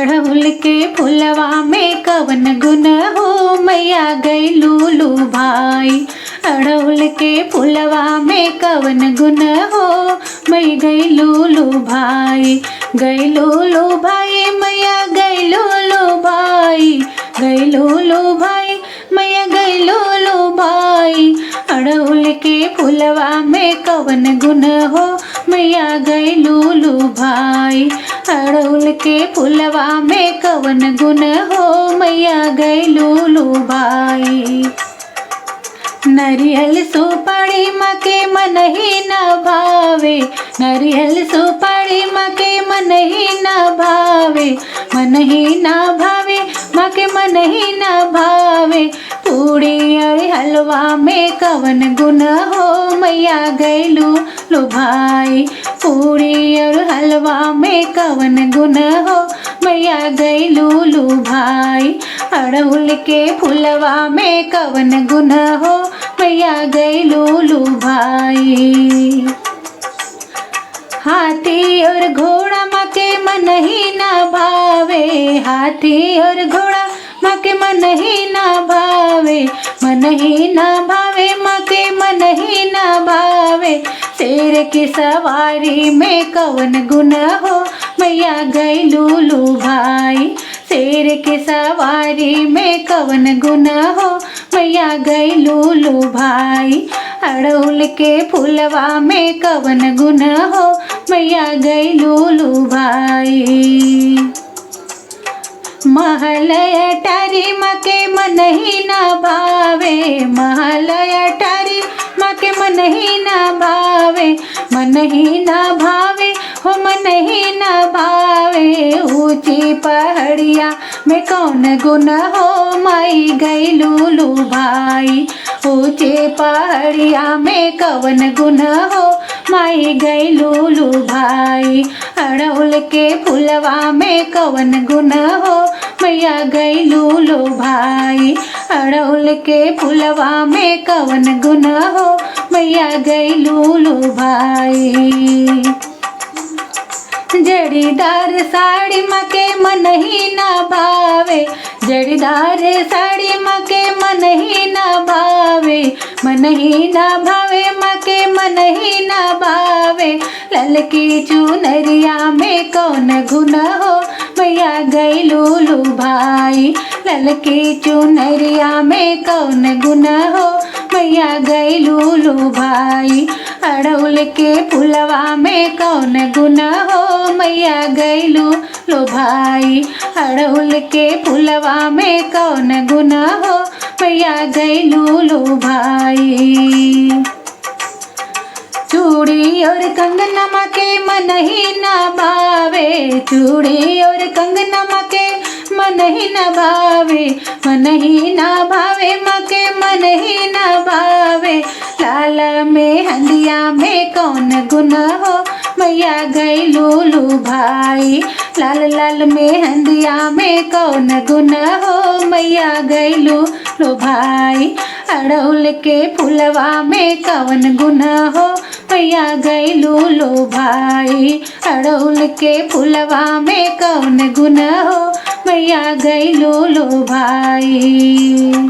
अड़हुल के फुलवा में कवन गुण हो मैया गैलू लू भाई। अड़हुल के फुलवा में कवन गुण हो मैं गैलू लू भाई। गैलू लू भाई मैया गैलू लू भाई। गैलू लू भाई मैया गैलू लू भाई। अड़हुल के फुलवा में कवन गुण हो मैया गैलू लू भाई। अड़हुल के फुलवा में कवन गुण हो मैया गैलू लू भाई। नरियल सुपारी माँ के मन ही न भावे। नरियल सुपारी माँ के मन ही न भावे। मन ही न भावे माँ के मन ही न भावे। पूड़ी और हलवा में कवन गुण हो मैया गैलू लू भाई। पूड़ी और हलवा में कवन गुण हो मैया गैलू लू भाई। अड़हुल के फुलवा में कवन गुण हो मैया गैलू लू भाई। हाथी और घोड़ा माँ के मन ही न भावे। हाथी और घोड़ा माँ के मन ही न भावे। मन ही न भावे माँ के मन ही न भावे। शेर की सवारी में कवन गुण हो मैया गैलू लू भाई। शेर की सवारी में कवन गुण हो मैया गैलू लू भाई। अड़हुल के फुलवा में कवन गुण हो मैया गैलू लू भाई। महल अटारी माँ के मन ही न भावे। महल अटारी माँ के मन ही न भावे। मन ही न भावे हो मन ही न भावे। ऊंची पहाड़िया में कौन गुण हो माई गैलू लू भाई। ऊंचे पहाड़िया में कवन गुण हो माई गैलू लू भाई। अड़हुल के फुलवा में कवन गुण हो मैया गैलू लू भाई। अड़हुल के फुलवा में कवन गुण हो मैया गैलू लू भाई। जड़ीदार साड़ी माँ के मन ही न भावे। जड़ीदार साड़ी माँ के मन ही न भावे। मन ही न भावे माँ के मन ही न भावे। ललकी चुनरिया में कौन गुण हो मैया गैलू लू भाई। ललकी चुनरिया में कौन गुण हो मैया गैलू लू भाई। अड़हुल के फुलवा में कौन गुण हो मैया गैलू लू भाई। अड़हुल के फुलवा में कौन गुण हो मैया गैलू लू भाई। चूड़ी और कंगना माँ के मन ही न भावे। चूड़ी और कंगना माँ के मन ही न भावे। मन ही न भावे माँ के मन ही न भावे। लाल में हंदिया में कौन गुण हो मैया गैलू लू भाई। लाल लाल में हंदिया में कौन गुण हो मैया गैलू लू भाई। अड़हुल के फुलवा में कवन गुण हो मैया गैलू लू भाई। अड़हुल के फुलवा में कौन गुण हो मैया गैलू लू भाई।